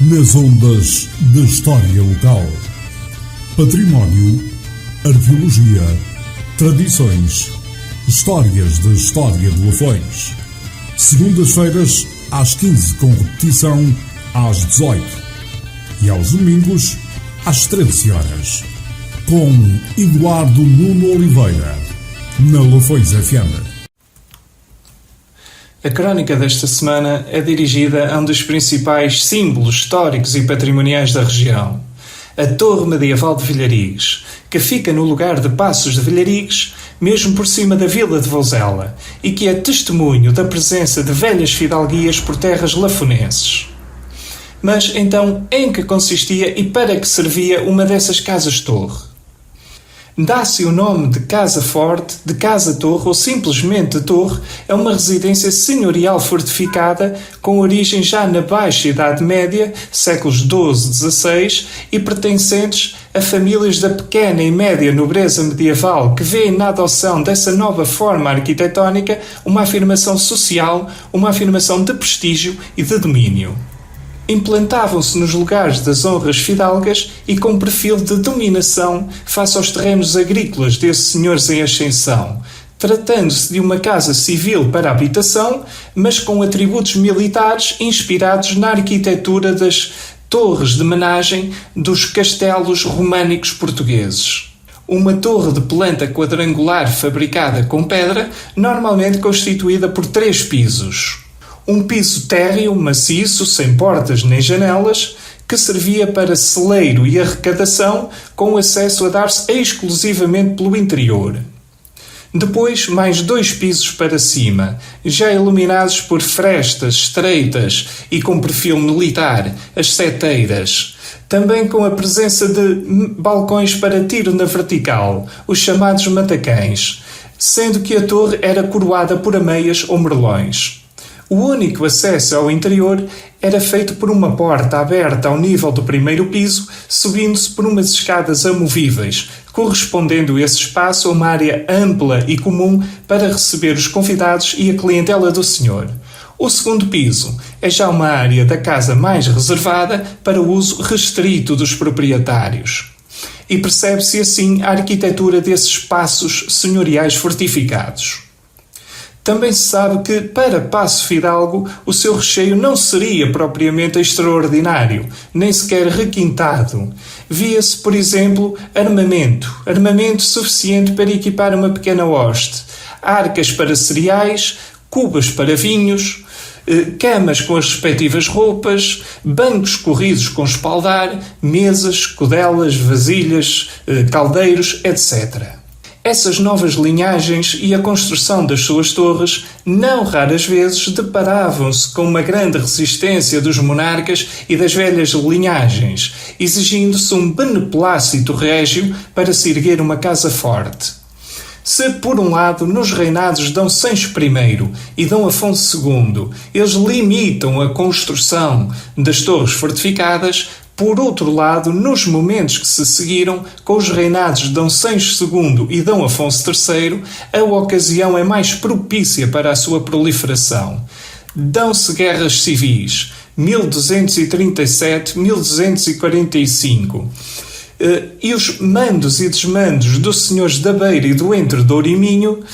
nas ondas da história local. Património, arqueologia, tradições, histórias da história de Lafões. Segundas-feiras às 15, com repetição às 18. E aos domingos às 13 horas. Com Eduardo Nuno Oliveira, na Lafões FM. A crónica desta semana é dirigida a um dos principais símbolos históricos e patrimoniais da região, a Torre Medieval de Vilharigues, que fica no lugar de Passos de Vilharigues, mesmo por cima da vila de Vouzela, e que é testemunho da presença de velhas fidalguias por terras lafonenses. Mas, então, em que consistia e para que servia uma dessas casas-torre? Dá-se o nome de Casa Forte, de Casa-Torre ou simplesmente de Torre a uma residência senhorial fortificada com origem já na Baixa Idade Média, séculos XII-XVI, e pertencentes a famílias da pequena e média nobreza medieval que vêem na adoção dessa nova forma arquitetónica uma afirmação social, uma afirmação de prestígio e de domínio. Implantavam-se nos lugares das honras fidalgas e com perfil de dominação face aos terrenos agrícolas desses senhores em ascensão, tratando-se de uma casa civil para habitação, mas com atributos militares inspirados na arquitetura das torres de menagem dos castelos românicos portugueses. Uma torre de planta quadrangular fabricada com pedra, normalmente constituída por 3 pisos. Um piso térreo, maciço, sem portas nem janelas, que servia para celeiro e arrecadação, com acesso a dar-se exclusivamente pelo interior. Depois, mais 2 pisos para cima, já iluminados por frestas estreitas e com perfil militar, as seteiras, também com a presença de balcões para tiro na vertical, os chamados matacães, sendo que a torre era coroada por ameias ou merlões. O único acesso ao interior era feito por uma porta aberta ao nível do primeiro piso, subindo-se por umas escadas amovíveis, correspondendo esse espaço a uma área ampla e comum para receber os convidados e a clientela do senhor. O segundo piso é já uma área da casa mais reservada para o uso restrito dos proprietários. E percebe-se assim a arquitetura desses espaços senhoriais fortificados. Também se sabe que, para Passo Fidalgo, o seu recheio não seria propriamente extraordinário, nem sequer requintado. Via-se, por exemplo, armamento suficiente para equipar uma pequena hoste, arcas para cereais, cubas para vinhos, camas com as respectivas roupas, bancos corridos com espaldar, mesas, codelas, vasilhas, caldeiros, etc. Essas novas linhagens e a construção das suas torres não raras vezes deparavam-se com uma grande resistência dos monarcas e das velhas linhagens, exigindo-se um beneplácito régio para se erguer uma casa forte. Se, por um lado, nos reinados de Dom Sancho I e Dom Afonso II, eles limitam a construção das torres fortificadas, por outro lado, nos momentos que se seguiram, com os reinados de Dom Sancho II e Dom Afonso III, a ocasião é mais propícia para a sua proliferação. Dão-se guerras civis, 1237-1245, e os mandos e desmandos dos senhores da Beira e do Entre Douro e Minho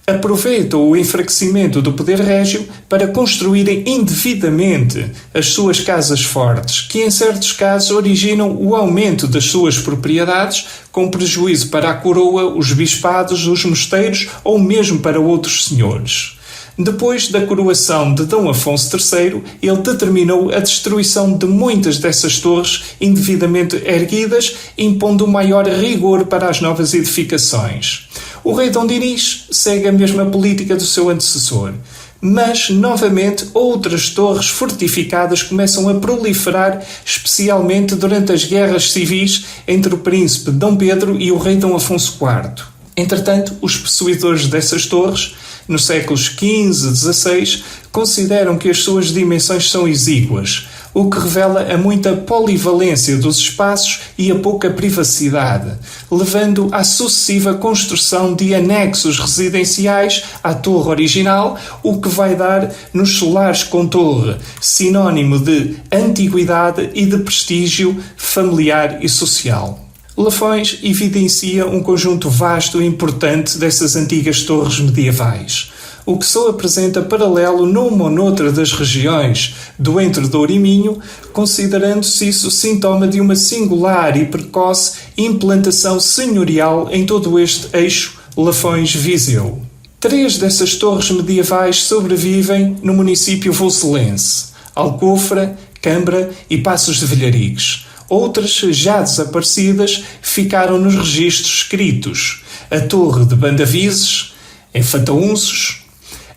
aproveitam o enfraquecimento do poder régio para construírem indevidamente as suas casas fortes, que em certos casos originam o aumento das suas propriedades, com prejuízo para a coroa, os bispados, os mosteiros ou mesmo para outros senhores. Depois da coroação de Dom Afonso III, ele determinou a destruição de muitas dessas torres indevidamente erguidas, impondo maior rigor para as novas edificações. O rei Dom Dinis segue a mesma política do seu antecessor, mas, novamente, outras torres fortificadas começam a proliferar, especialmente durante as guerras civis entre o príncipe Dom Pedro e o rei Dom Afonso IV. Entretanto, os possuidores dessas torres nos séculos XV e XVI, consideram que as suas dimensões são exíguas, o que revela a muita polivalência dos espaços e a pouca privacidade, levando à sucessiva construção de anexos residenciais à torre original, o que vai dar nos solares com torre, sinónimo de antiguidade e de prestígio familiar e social. Lafões evidencia um conjunto vasto e importante dessas antigas torres medievais, o que só apresenta paralelo numa ou noutra das regiões do Entre-Douro e Minho, considerando-se isso sintoma de uma singular e precoce implantação senhorial em todo este eixo Lafões-Viseu. 3 dessas torres medievais sobrevivem no município voselense: Alcofra, Cambra e Passos de Vilharigues. Outras, já desaparecidas, ficaram nos registros escritos: a Torre de Bandavizes, em Fataunços,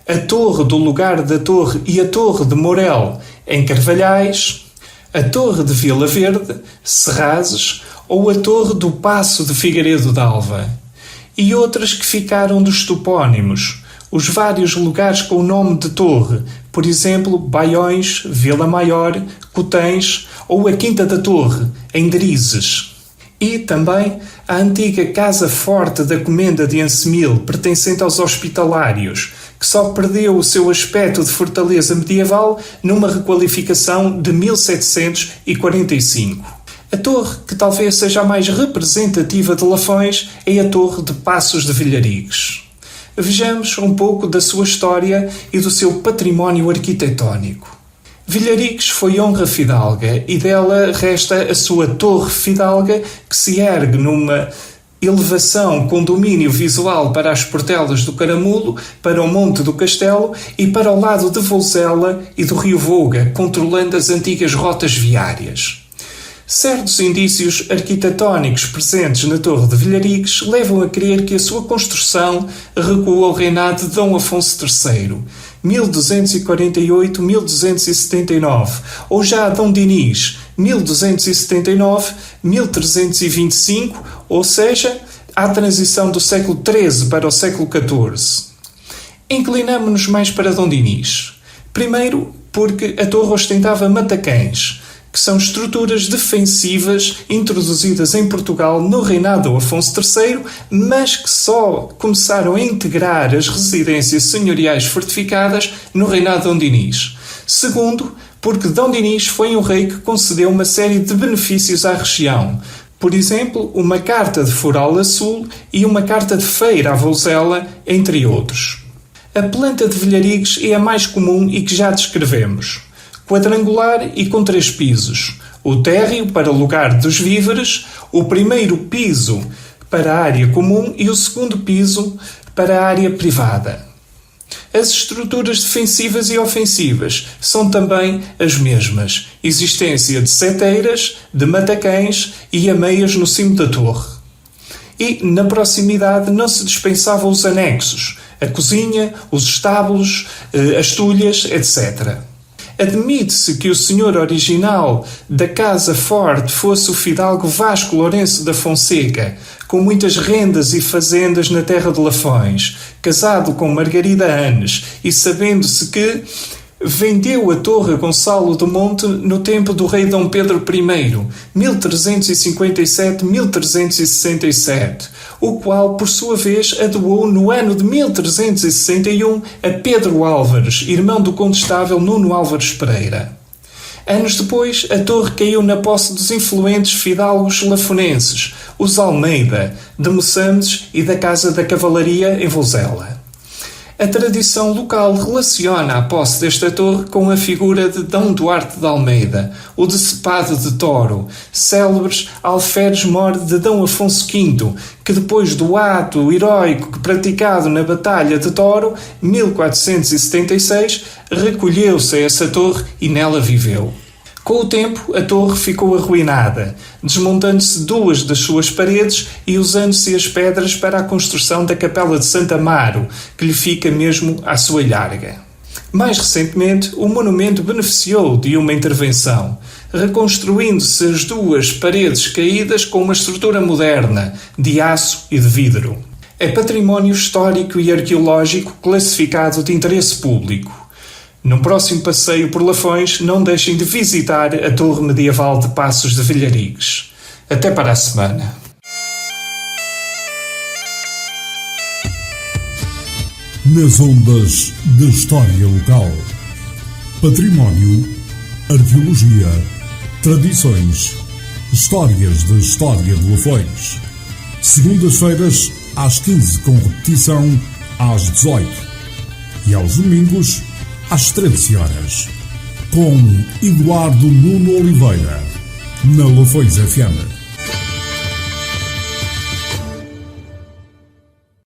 a Torre do Lugar da Torre e a Torre de Morel, em Carvalhais, a Torre de Vila Verde, Serrazes, ou a Torre do Paço de Figueiredo d'Alva, e outras que ficaram dos topónimos, os vários lugares com o nome de torre, por exemplo, Baiões, Vila Maior, Cotens ou a Quinta da Torre, em Drizes. E também a antiga Casa Forte da Comenda de Ancemil, pertencente aos Hospitalários, que só perdeu o seu aspecto de fortaleza medieval numa requalificação de 1745. A torre que talvez seja a mais representativa de Lafões é a Torre de Passos de Vilharigues. Vejamos um pouco da sua história e do seu património arquitetónico. Vilharigues foi honra fidalga e dela resta a sua Torre Fidalga, que se ergue numa elevação com domínio visual para as Portelas do Caramulo, para o Monte do Castelo e para o lado de Vouzela e do Rio Voga, controlando as antigas rotas viárias. Certos indícios arquitetónicos presentes na Torre de Vilharigues levam a crer que a sua construção recuou ao reinado de Dom Afonso III, 1248-1279, ou já a Dom Dinis, 1279-1325, ou seja, à transição do século XIII para o século XIV. Inclinamo-nos mais para Dom Dinis. Primeiro, porque a torre ostentava matacães, que são estruturas defensivas introduzidas em Portugal no reinado de Afonso III, mas que só começaram a integrar as residências senhoriais fortificadas no reinado de Dom Dinis. Segundo, porque Dom Dinis foi um rei que concedeu uma série de benefícios à região. Por exemplo, uma carta de foral a sul e uma carta de feira a Vouzela, entre outros. A planta de Vilharigues é a mais comum e que já descrevemos. Quadrangular e com 3 pisos, o térreo para o lugar dos víveres, o primeiro piso para a área comum e o segundo piso para a área privada. As estruturas defensivas e ofensivas são também as mesmas, existência de seteiras, de matacães e ameias no cimo da torre. E, na proximidade, não se dispensavam os anexos, a cozinha, os estábulos, as tulhas, etc. Admite-se que o senhor original da Casa Forte fosse o fidalgo Vasco Lourenço da Fonseca, com muitas rendas e fazendas na terra de Lafões, casado com Margarida Anes, e sabendo-se que vendeu a torre a Gonçalo do Monte no tempo do rei Dom Pedro I, 1357-1367, o qual, por sua vez, a doou no ano de 1361 a Pedro Álvares, irmão do condestável Nuno Álvares Pereira. Anos depois, a torre caiu na posse dos influentes fidalgos lafonenses, os Almeida, de Moçambiques e da Casa da Cavalaria em Vouzela. A tradição local relaciona a posse desta torre com a figura de Dom Duarte de Almeida, o decepado de Toro, célebres alferes-mor de Dom Afonso V, que depois do ato heroico praticado na Batalha de Toro, 1476, recolheu-se a essa torre e nela viveu. Com o tempo, a torre ficou arruinada, desmontando-se 2 das suas paredes e usando-se as pedras para a construção da Capela de Santo Amaro, que lhe fica mesmo à sua larga. Mais recentemente, o monumento beneficiou de uma intervenção, reconstruindo-se as 2 paredes caídas com uma estrutura moderna, de aço e de vidro. é património histórico e arqueológico classificado de interesse público. Num próximo passeio por Lafões, não deixem de visitar a Torre Medieval de Passos de Vilharigues. Até para a semana. Nas ondas da história local. Património, arqueologia, tradições, histórias da história de Lafões. Segundas-feiras às 15, com repetição às 18. E aos domingos às 13 horas. Com Eduardo Nuno Oliveira, na Lafões FM.